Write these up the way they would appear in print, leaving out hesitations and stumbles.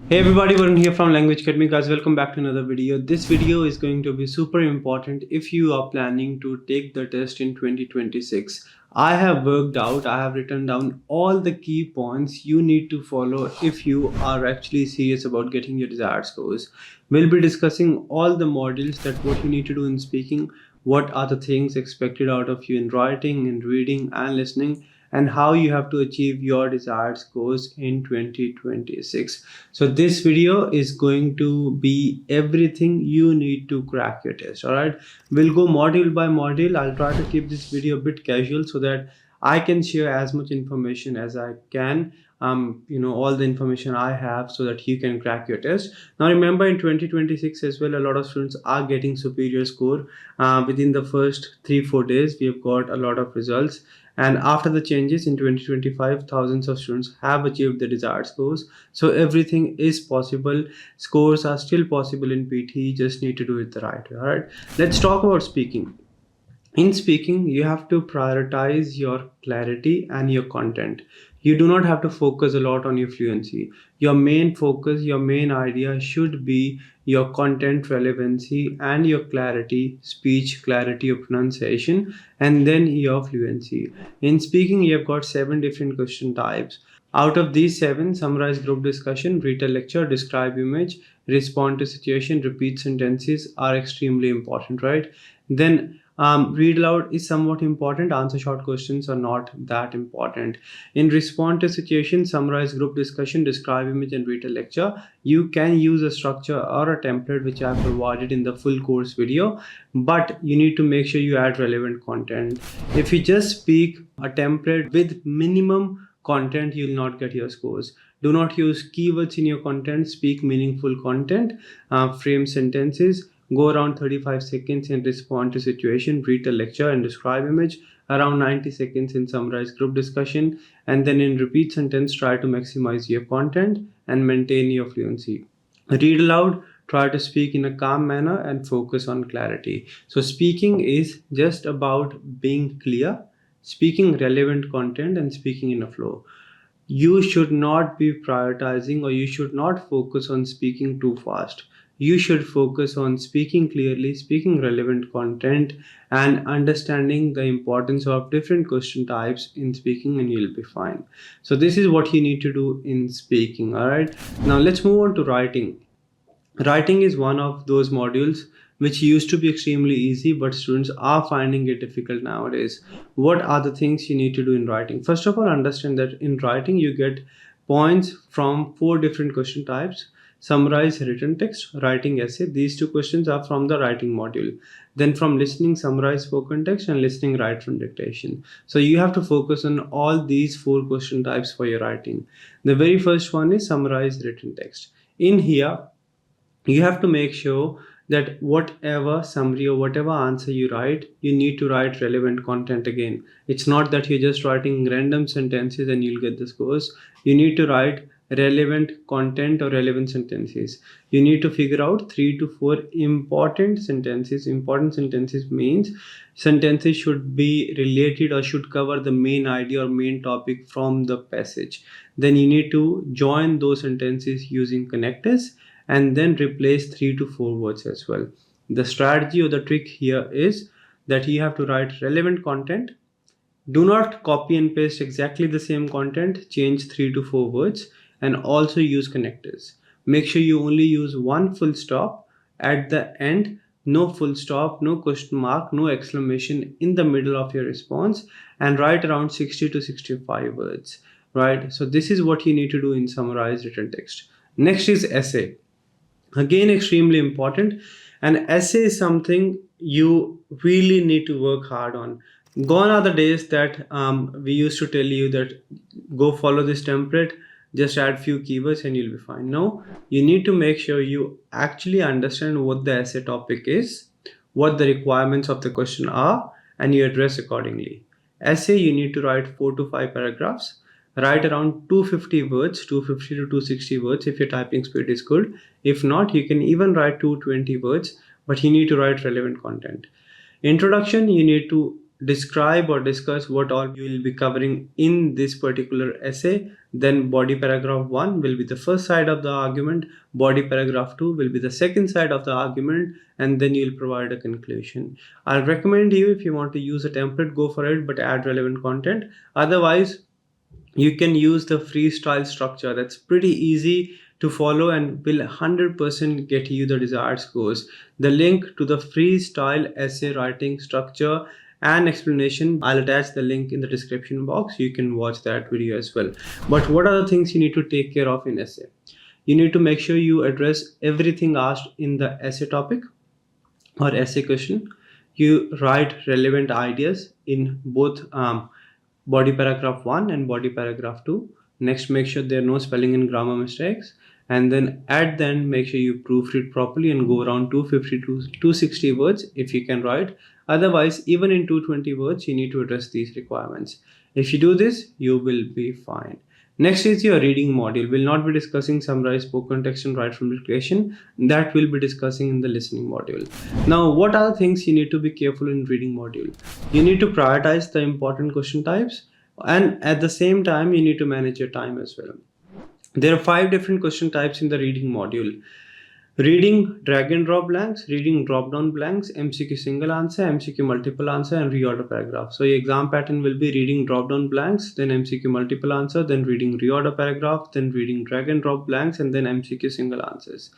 Hey everybody, Varun here from Language Academy. Guys, welcome back to another video. This video is going to be super important if you are planning to take the test in 2026. I have worked out, I have written down all the key points you need to follow if you are actually serious about getting your desired scores. We'll be discussing all the modules, that what you need to do in speaking, what are the things expected out of you in writing, in reading and listening, and how you have to achieve your desired scores in 2026. So this video is going to be everything you need to crack your test. All right, we'll go module by module. I'll try to keep this video a bit casual so that I can share as much information as I can, all the information I have, so that you can crack your test. Now remember, in 2026 as well, a lot of students are getting superior score. Within the first 3-4 days we have got a lot of results, and after the changes in 2025, thousands of students have achieved the desired scores. So everything is possible. Scores are still possible in PTE. Just need to do it the right way. All right, let's talk about speaking. In speaking, you have to prioritize your clarity and your content. You do not have to focus a lot on your fluency. Your main focus, your main idea should be your content relevancy and your clarity, speech clarity of pronunciation, and then your fluency. In speaking, you have got 7 different question types. Out of these 7, summarize group discussion, retell lecture, describe image, respond to situation, repeat sentences are extremely important, right? Then read aloud is somewhat important. Answer short questions are not that important. In respond to situation, summarize group discussion, describe image, and read a lecture, you can use a structure or a template which I have provided in the full course video, but you need to make sure you add relevant content. If you just speak a template with minimum content, you will not get your scores. Do not use keywords in your content. Speak meaningful content, frame sentences, go around 35 seconds and respond to situation, read a lecture and describe image, around 90 seconds in summarize group discussion, and then in repeat sentence try to maximize your content and maintain your fluency. Read aloud, try to speak in a calm manner and focus on clarity. So speaking is just about being clear, speaking relevant content, and speaking in a flow. You should not be prioritizing, or you should not focus on speaking too fast. You should focus on speaking clearly, speaking relevant content, and understanding the importance of different question types in speaking, and you'll be fine. So this is what you need to do in speaking. All right, now let's move on to writing. Writing is one of those modules which used to be extremely easy, but students are finding it difficult nowadays. What are the things you need to do in writing? First of all, understand that in writing you get points from 4 different question types. Summarize written text, writing essay. These 2 questions are from the writing module. Then from listening, summarize spoken text, and listening, write from dictation. So you have to focus on all these 4 question types for your writing. The very first one is summarize written text. In here, you have to make sure that whatever summary or whatever answer you write, you need to write relevant content again. It's not that you're just writing random sentences and you'll get the scores. You need to write relevant content or relevant sentences. You need to figure out 3 to 4 important sentences. Important sentences means sentences should be related or should cover the main idea or main topic from the passage. Then you need to join those sentences using connectors, and then replace 3 to 4 words as well. The strategy or the trick here is that you have to write relevant content. Do not copy and paste exactly the same content, change 3 to 4 words, and also use connectors. Make sure you only use one full stop at the end, no full stop, no question mark, no exclamation in the middle of your response, and write around 60 to 65 words, right? So this is what you need to do in summarize written text. Next is essay. Again, extremely important. An essay is something you really need to work hard on. Gone are the days that we used to tell you that go follow this template, just add few keywords and you'll be fine. No, you need to make sure you actually understand what the essay topic is, what the requirements of the question are, and you address accordingly. Essay, you need to write 4 to 5 paragraphs. Write around 250 words, 250 to 260 words if your typing speed is good. If not, you can even write 220 words, but you need to write relevant content. Introduction, you need to describe or discuss what all you will be covering in this particular essay. Then body paragraph 1 will be the first side of the argument, body paragraph 2 will be the second side of the argument, and then you'll provide a conclusion. I'll recommend you, if you want to use a template, go for it, but add relevant content. Otherwise, you can use the freestyle structure. That's pretty easy to follow and will 100% get you the desired scores. The link to the freestyle essay writing structure and explanation, I'll attach the link in the description box. You can watch that video as well. But what are the things you need to take care of in essay? You need to make sure you address everything asked in the essay topic or essay question. You write relevant ideas in both body paragraph 1 and body paragraph 2. Next, make sure there are no spelling and grammar mistakes. And then at the end, make sure you proofread properly and go around 250 to 260 words if you can write. Otherwise, even in 220 words, you need to address these requirements. If you do this, you will be fine. Next is your reading module. We'll not be discussing summarize, spoken text, and write from dictation. That we'll be discussing in the listening module. Now, what are the things you need to be careful in reading module? You need to prioritize the important question types, and at the same time, you need to manage your time as well. There are 5 different question types in the reading module. Reading drag and drop blanks, reading drop down blanks, MCQ single answer, MCQ multiple answer, and reorder paragraph. So your exam pattern will be reading drop down blanks, then MCQ multiple answer, then reading reorder paragraph, then reading drag and drop blanks, and then MCQ single answers.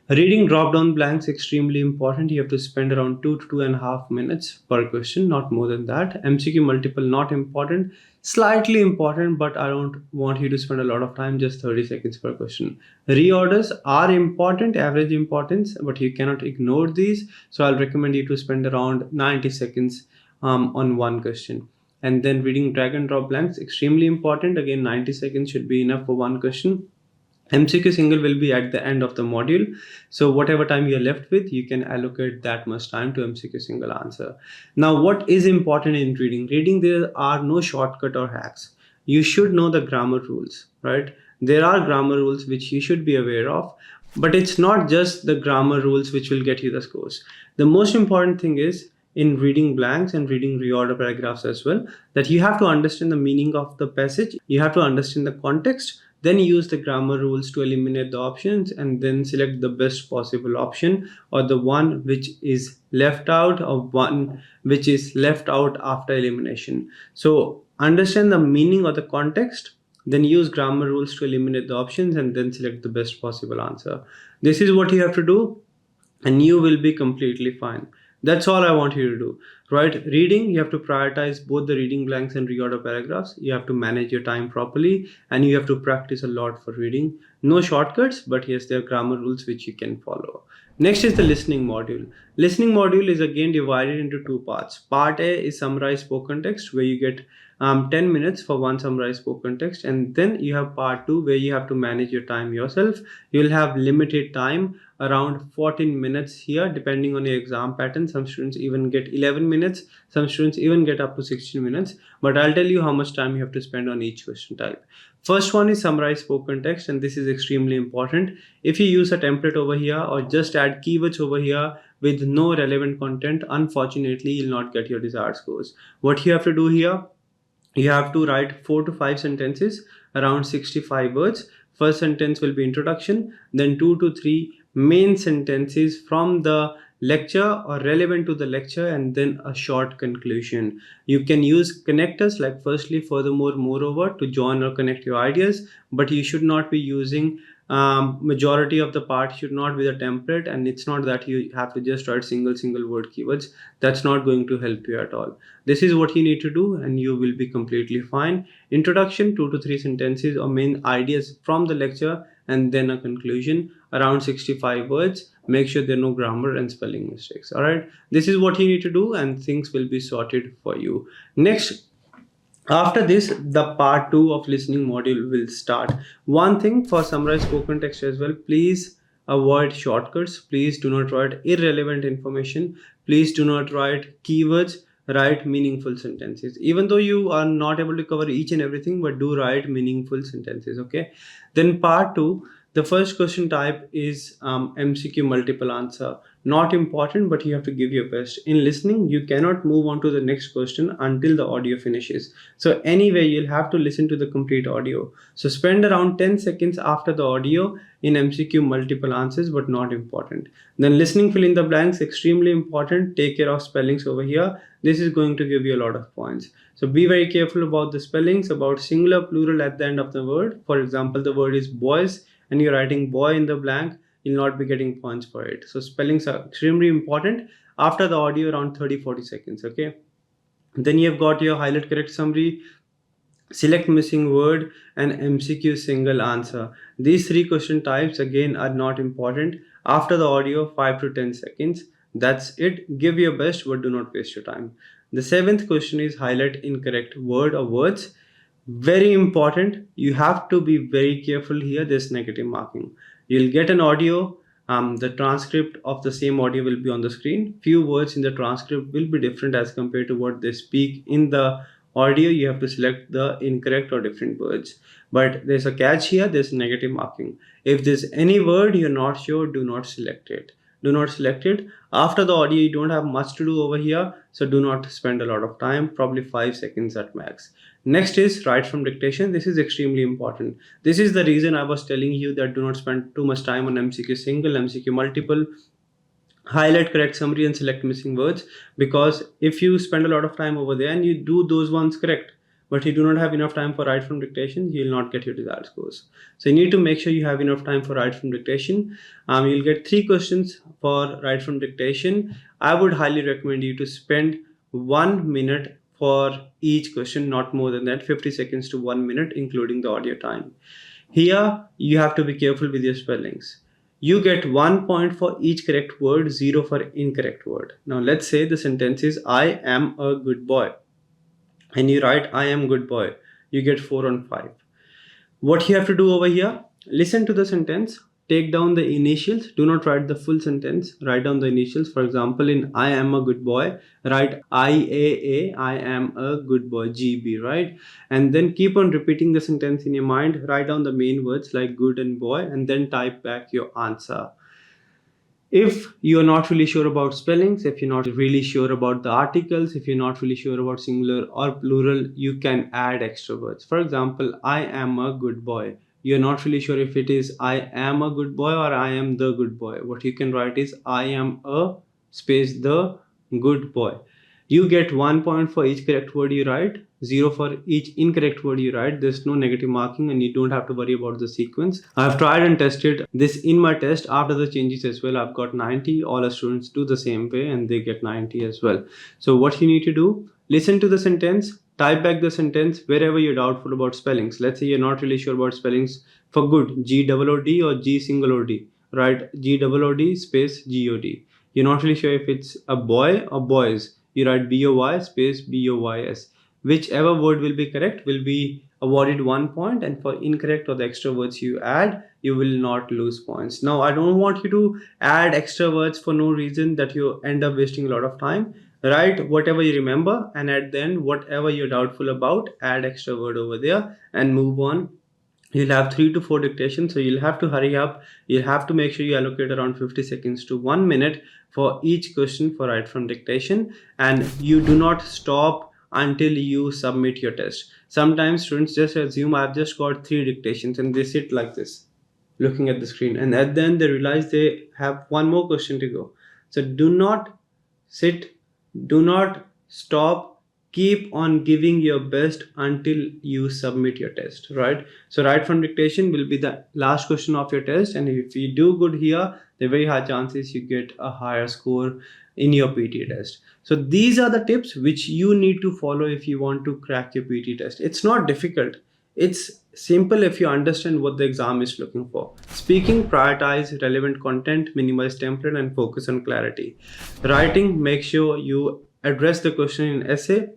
Reading drop down blanks extremely important. You have to spend around 2 to 2.5 minutes per question, not more than that. MCQ multiple not important, slightly important, but I don't want you to spend a lot of time, just 30 seconds per question. Reorders are important, average importance, but you cannot ignore these. So I'll recommend you to spend around 90 seconds on one question. And then reading drag and drop blanks, extremely important. Again, 90 seconds should be enough for one question. MCQ single will be at the end of the module. So whatever time you're left with, you can allocate that much time to MCQ single answer. Now, what is important in reading? Reading, there are no shortcut or hacks. You should know the grammar rules, right? There are grammar rules which you should be aware of, but it's not just the grammar rules which will get you the scores. The most important thing is, in reading blanks and reading reorder paragraphs as well, that you have to understand the meaning of the passage. You have to understand the context, then use the grammar rules to eliminate the options, and then select the best possible option, or the one which is left out, or one which is left out after elimination. So understand the meaning or the context, then use grammar rules to eliminate the options, and then select the best possible answer. This is what you have to do, and you will be completely fine. That's all I want you to do, right? Reading, you have to prioritize both the reading blanks and reorder paragraphs. You have to manage your time properly, and you have to practice a lot for reading. No shortcuts, but yes, there are grammar rules which you can follow. Next is the listening module. Listening module is again divided into 2 parts. Part A is summarize spoken text, where you get 10 minutes for one summarized spoken text, and then you have part 2 where you have to manage your time yourself. You'll have limited time, around 14 minutes here, depending on your exam pattern. Some students even get 11 minutes, some students even get up to 16 minutes, but I'll tell you how much time you have to spend on each question type. First one is summarize spoken text, and this is extremely important. If you use a template over here or just add keywords over here with no relevant content, unfortunately you'll not get your desired scores. What you have to do here, you have to write 4 to 5 sentences, around 65 words. First sentence will be introduction, then 2 to 3 main sentences from the lecture or relevant to the lecture, and then a short conclusion. You can use connectors like firstly, furthermore, moreover to join or connect your ideas, but you should not be using majority of the part should not be the template, and it's not that you have to just write single word keywords. That's not going to help you at all. This is what you need to do, and you will be completely fine. Introduction, 2 to 3 sentences or main ideas from the lecture, and then a conclusion, around 65 words. Make sure there are no grammar and spelling mistakes. All right, this is what you need to do, and things will be sorted for you. Next, after this, the part 2 of listening module will start. One thing for summarize spoken text as well, please avoid shortcuts. Please do not write irrelevant information. Please do not write keywords. Write meaningful sentences. Even though you are not able to cover each and everything, but do write meaningful sentences, okay? Then part 2, The first question type is MCQ multiple answer. Not important, but you have to give your best. In listening, you cannot move on to the next question until the audio finishes. So anyway, you'll have to listen to the complete audio. So spend around 10 seconds after the audio in MCQ multiple answers, but not important. Then listening, fill in the blanks, extremely important. Take care of spellings over here. This is going to give you a lot of points. So be very careful about the spellings, about singular, plural at the end of the word. For example, the word is boys and you're writing boy in the blank, you'll not be getting points for it. So spellings are extremely important after the audio around 30-40 seconds. Okay. Then you've got your highlight correct summary, select missing word, and MCQ single answer. These three question types again are not important. After the audio, 5 to 10 seconds. That's it. Give your best, but do not waste your time. The seventh question is highlight incorrect word or words. Very important. You have to be very careful here. There's negative marking. You'll get an audio. The transcript of the same audio will be on the screen. Few words in the transcript will be different as compared to what they speak in the audio. You have to select the incorrect or different words. But there's a catch here. There's negative marking. If there's any word you're not sure, do not select it. Do not select it. After the audio, you don't have much to do over here. So do not spend a lot of time, probably 5 seconds at max. Next is write from dictation. This is extremely important. This is the reason I was telling you that do not spend too much time on MCQ single, MCQ multiple. Highlight correct summary and select missing words, because if you spend a lot of time over there and you do those ones correct, but you do not have enough time for write from dictation, you will not get your desired scores. So you need to make sure you have enough time for write from dictation. You'll get 3 questions for write from dictation. I would highly recommend you to spend 1 minute for each question, not more than that, 50 seconds to 1 minute, including the audio time. Here, you have to be careful with your spellings. You get 1 point for each correct word, 0 for incorrect word. Now, let's say the sentence is, I am a good boy. And you write, I am good boy. You get 4 on 5. What you have to do over here, listen to the sentence, take down the initials. Do not write the full sentence. Write down the initials. For example, in I am a good boy, write IAA, I am a good boy, GB, right? And then keep on repeating the sentence in your mind. Write down the main words like good and boy, and then type back your answer. If you're not really sure about spellings, if you're not really sure about the articles, if you're not really sure about singular or plural, you can add extra words. For example, I am a good boy. You're not really sure if it is I am a good boy or I am the good boy. What you can write is I am a space the good boy. You get 1 point for each correct word you write, 0 for each incorrect word you write. There's no negative marking and you don't have to worry about the sequence. I've tried and tested this in my test after the changes as well. I've got 90. All our students do the same way and they get 90 as well. So what you need to do, listen to the sentence, type back the sentence wherever you're doubtful about spellings. Let's say you're not really sure about spellings for good, G-O-O-D or G single O-D, right? G-O-O-D space G-O-D. You're not really sure if it's a boy or boys. You write B-O-Y space B-O-Y-S. Whichever word will be correct will be awarded 1 point, and for incorrect or the extra words you add, you will not lose points. Now, I don't want you to add extra words for no reason that you end up wasting a lot of time. Write whatever you remember, and at the end, whatever you're doubtful about, add extra word over there and move on. You'll have 3 to 4 dictations, so you'll have to hurry up. You'll have to make sure you allocate around 50 seconds to 1 minute for each question for write from dictation, and you do not stop until you submit your test. Sometimes students just assume I've just got 3 dictations and they sit like this looking at the screen, and at the end they realize they have 1 more question to go. So do not sit, do not stop. Keep on giving your best until you submit your test, right? So write from dictation will be the last question of your test, and if you do good here, there are very high chances you get a higher score in your PTE test. So these are the tips which you need to follow if you want to crack your PTE test. It's not difficult. It's simple if you understand what the exam is looking for. Speaking, prioritize relevant content, minimize template, and focus on clarity. Writing, make sure you address the question in essay,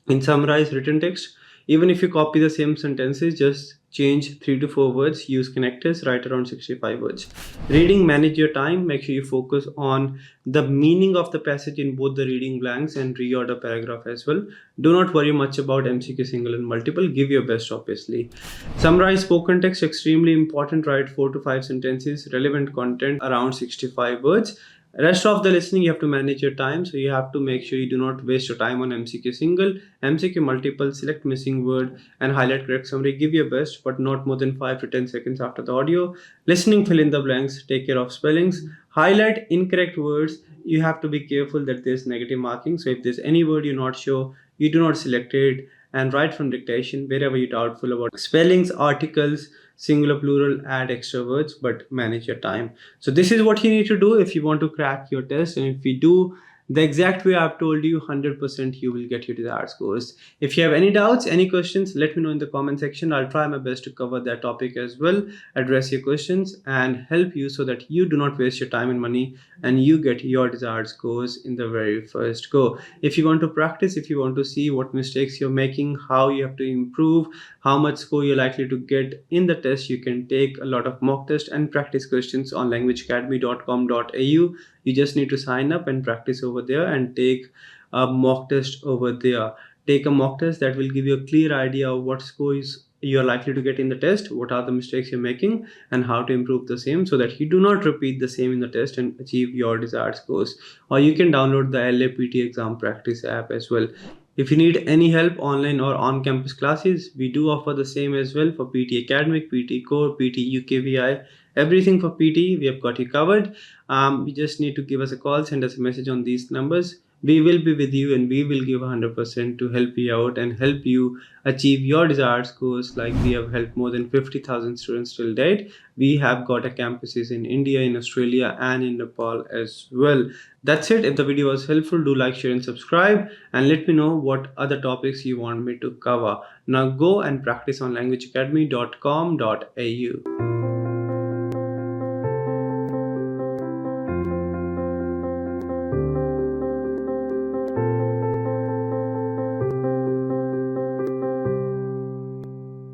in summarized written text. Even if you copy the same sentences, just change 3 to 4 words, use connectors, write around 65 words. Reading, manage your time, make sure you focus on the meaning of the passage in both the reading blanks and reorder paragraph as well. Do not worry much about MCQ single and multiple, give your best obviously. Summarize spoken text, extremely important, write 4 to 5 sentences, relevant content around 65 words. Rest of the listening, you have to manage your time, so you have to make sure you do not waste your time on MCQ single, MCQ multiple, select missing word and highlight correct summary. Give your best, but not more than 5 to 10 seconds after the audio. Listening, fill in the blanks, take care of spellings, highlight incorrect words. You have to be careful that there's negative marking, so if there's any word you're not sure, you do not select it, and write from dictation. Wherever you're doubtful about spellings, articles, singular, plural, add extra words, but manage your time. So this is what you need to do if you want to crack your test, and if you do the exact way I've told you, 100% you will get your desired scores. If you have any doubts, any questions, let me know in the comment section. I'll try my best to cover that topic as well, address your questions and help you so that you do not waste your time and money and you get your desired scores in the very first go. If you want to practice, if you want to see what mistakes you're making, how you have to improve, how much score you're likely to get in the test, you can take a lot of mock tests and practice questions on languageacademy.com.au. You just need to sign up and practice over there and take a mock test over there. Take a mock test that will give you a clear idea of what scores you're likely to get in the test, what are the mistakes you're making, and how to improve the same so that you do not repeat the same in the test and achieve your desired scores. Or you can download the LAPT exam practice app as well. If you need any help, online or on-campus classes, we do offer the same as well for PT Academic, PT Core, PT UKVI, everything for PT, we have got you covered. You just need to give us a call, send us a message on these numbers. We will be with you and we will give 100% to help you out and help you achieve your desired scores. Like we have helped more than 50,000 students till date. We have got a campuses in India, in Australia and in Nepal as well. That's it. If the video was helpful, do like, share and subscribe and let me know what other topics you want me to cover. Now go and practice on languageacademy.com.au.